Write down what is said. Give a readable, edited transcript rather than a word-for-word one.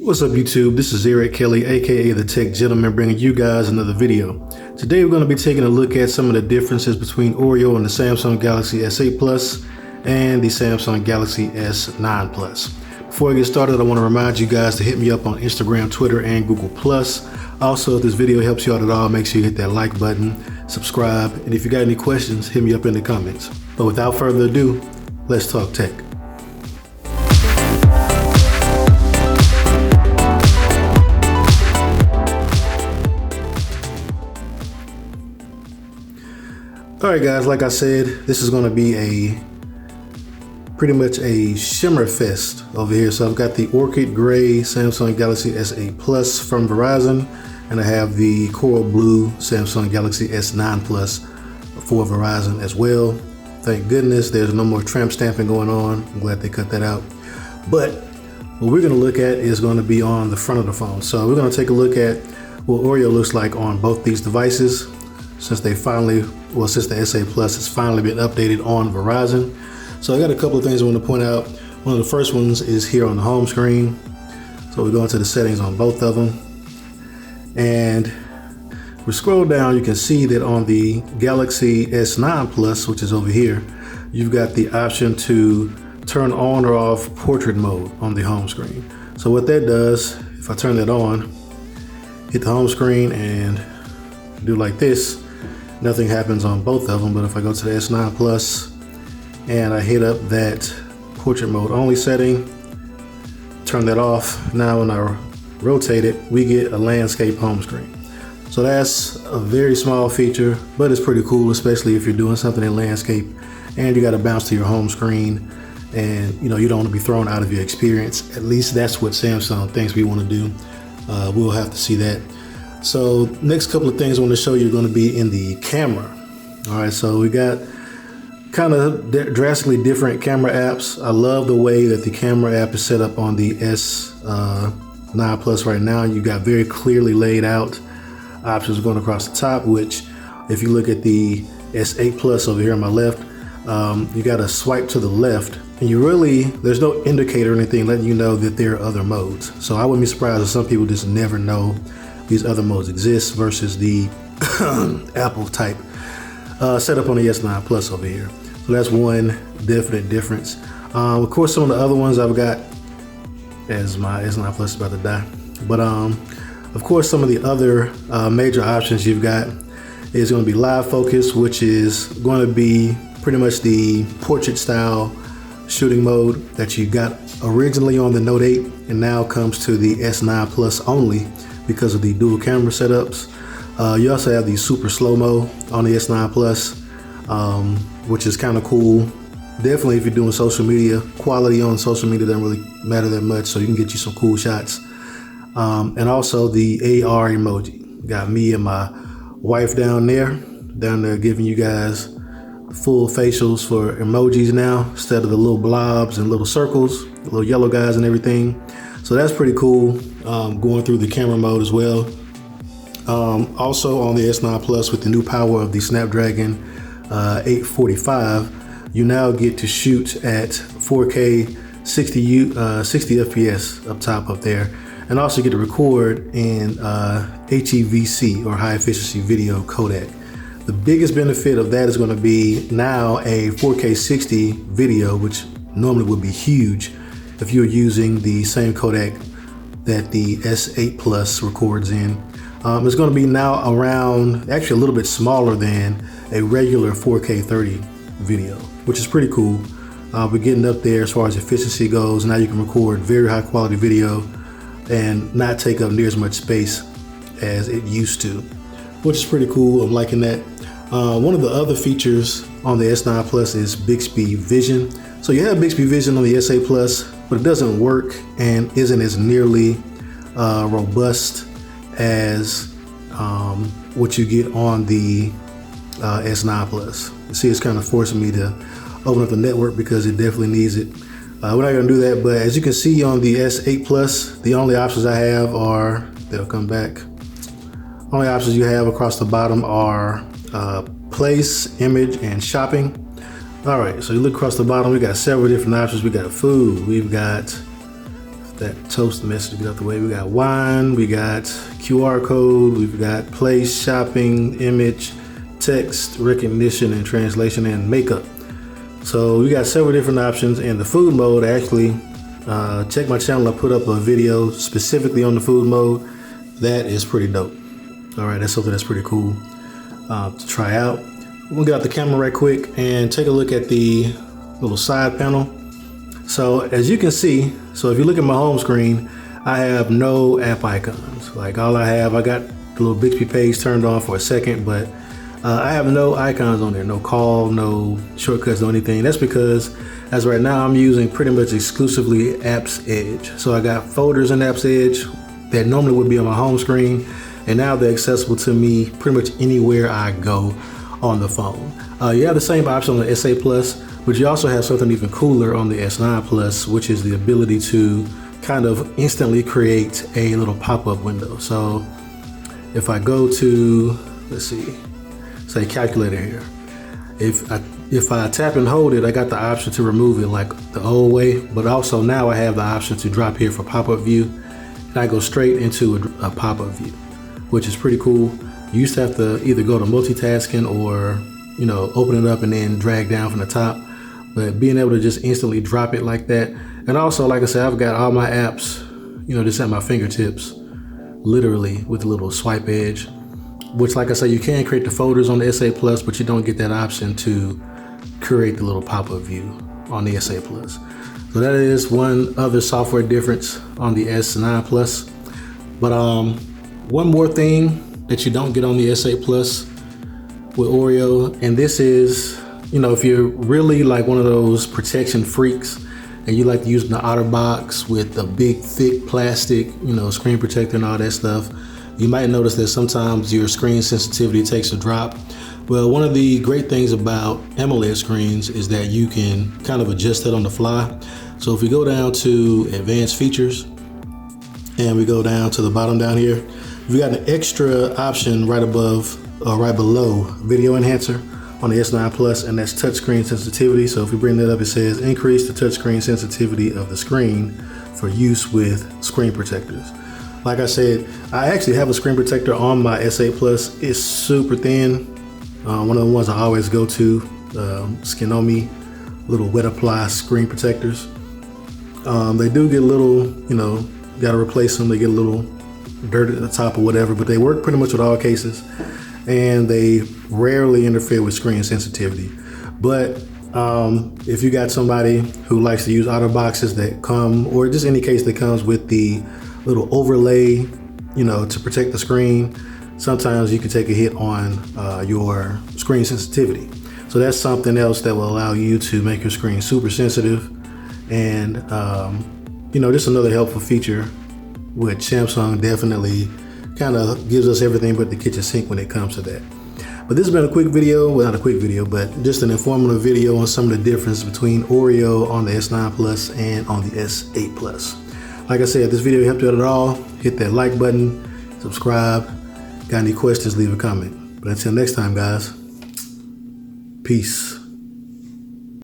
What's up YouTube, this is Eric Kelly aka The Tech Gentleman bringing you guys another video. Today we're going to be taking a look at some of the differences between Oreo and the Samsung Galaxy S8 Plus and the Samsung Galaxy S9 Plus. Before I get started, I want to remind you guys to hit me up on Instagram, Twitter, and Google+. Also, if this video helps you out at all, make sure you hit that like button, subscribe, and if you got any questions, hit me up in the comments. But without further ado, let's talk tech. Alright guys, like I said, this is going to be pretty much a shimmer fest over here. So I've got the Orchid Gray Samsung Galaxy S8 Plus from Verizon, and I have the Coral Blue Samsung Galaxy S9 Plus for Verizon as well. Thank goodness there's no more tramp stamping going on. I'm glad they cut that out. But what we're going to look at is going to be on the front of the phone. So we're going to take a look at what Oreo looks like on both these devices since the S8 Plus has finally been updated on Verizon. So I got a couple of things I want to point out. One of the first ones is here on the home screen. So we go into the settings on both of them, and we scroll down, you can see that on the Galaxy S9 Plus, which is over here, you've got the option to turn on or off portrait mode on the home screen. So what that does, if I turn that on, hit the home screen and do like this, nothing happens on both of them. But if I go to the S9 Plus and I hit up that portrait mode only setting, turn that off, now when I rotate it, we get a landscape home screen. So that's a very small feature, but it's pretty cool, especially if you're doing something in landscape and you got to bounce to your home screen and you don't want to be thrown out of your experience. At least that's what Samsung thinks we want to do. We'll have to see that. So next couple of things I want to show you are going to be in the camera. All right, so we got kind of drastically different camera apps. I love the way that the camera app is set up on the S9 Plus right now. You got very clearly laid out options going across the top, which if you look at the S8 Plus over here on my left, you got to swipe to the left and there's no indicator or anything letting you know that there are other modes. So I wouldn't be surprised if some people just never know these other modes exist versus the Apple type setup on the S9 Plus over here. So that's one definite difference. Of course, some of the other ones I've got, as my S9 Plus is about to die, but of course some of the other major options you've got is going to be live focus, which is going to be pretty much the portrait style shooting mode that you got originally on the Note 8 and now comes to the S9 Plus only because of the dual camera setups. You also have the super slow-mo on the S9 Plus, which is kind of cool. Definitely if you're doing social media, quality on social media doesn't really matter that much, so you can get you some cool shots. And also the AR emoji. Got me and my wife down there giving you guys full facials for emojis now, instead of the little blobs and little circles, the little yellow guys and everything. So that's pretty cool, going through the camera mode as well. Also on the S9 Plus, with the new power of the Snapdragon 845, you now get to shoot at 4K 60 FPS up top up there, and also get to record in HEVC or high efficiency video codec. The biggest benefit of that is going to be now a 4K 60 video, which normally would be huge if you're using the same codec that the S8 Plus records in. It's going to be now around, actually a little bit smaller than a regular 4K 30 video, which is pretty cool. We're getting up there as far as efficiency goes. Now you can record very high quality video and not take up near as much space as it used to, which is pretty cool. I'm liking that. One of the other features on the S9 Plus is Bixby Vision. So you have Bixby Vision on the S8 Plus, but it doesn't work and isn't as nearly robust as what you get on the S9 Plus. You see, it's kind of forcing me to open up the network because it definitely needs it. We're not going to do that, but as you can see on the S8 Plus, the only options I have are, they'll come back. Only options you have across the bottom are place, image, and shopping. All right, so you look across the bottom, we got several different options. We got food, we've got that toast message get out the way. We got wine, we got QR code, we've got place, shopping, image, text, recognition and translation, and makeup. So we got several different options. And the food mode, actually, check my channel. I put up a video specifically on the food mode. That is pretty dope. All right, that's something that's pretty cool to try out. We'll get out the camera right quick and take a look at the little side panel. So as you can see, so if you look at my home screen, I have no app icons. Like all I got the little Bixby page turned on for a second, but I have no icons on there, no call, no shortcuts, no anything. That's because as right now I'm using pretty much exclusively Apps Edge. So I got folders in Apps Edge that normally would be on my home screen, and now they're accessible to me pretty much anywhere I go on the phone. You have the same option on the S8 Plus, but you also have something even cooler on the S9 Plus, which is the ability to kind of instantly create a little pop-up window. So if I go to, let's see, say calculator here, if I tap and hold it, I got the option to remove it like the old way, but also now I have the option to drop here for pop-up view, and I go straight into a pop-up view, which is pretty cool. You used to have to either go to multitasking or, you know, open it up and then drag down from the top. But being able to just instantly drop it like that. And also, like I said, I've got all my apps, you know, just at my fingertips, literally with the little swipe edge, which, like I said, you can create the folders on the S8 Plus, but you don't get that option to create the little pop-up view on the S8 Plus. So that is one other software difference on the S9 Plus. But one more thing that you don't get on the S8 Plus with Oreo, and this is, you know, if you're really like one of those protection freaks and you like to use the OtterBox with the big thick plastic, you know, screen protector and all that stuff, you might notice that sometimes your screen sensitivity takes a drop. Well, one of the great things about AMOLED screens is that you can kind of adjust that on the fly. So if we go down to advanced features and we go down to the bottom down here, we got an extra option right above, right below video enhancer on the S9 Plus, and that's touchscreen sensitivity. So if we bring that up, it says increase the touchscreen sensitivity of the screen for use with screen protectors. Like I said, I actually have a screen protector on my S8 Plus. It's super thin. One of the ones I always go to, Skinomi little wet apply screen protectors. They do get a little, you know, gotta replace them. They get a little dirt at the top or whatever, but they work pretty much with all cases, and they rarely interfere with screen sensitivity. But if you got somebody who likes to use OtterBoxes that come, or just any case that comes with the little overlay, you know, to protect the screen, sometimes you can take a hit on your screen sensitivity. So that's something else that will allow you to make your screen super sensitive. And you know, just another helpful feature, which Samsung definitely kind of gives us everything but the kitchen sink when it comes to that. But this has been a quick video, well, not a quick video, but just an informative video on some of the difference between Oreo on the S9 Plus and on the S8 Plus. Like I said, if this video helped you out at all, hit that like button, subscribe. Got any questions, leave a comment. But until next time, guys, peace.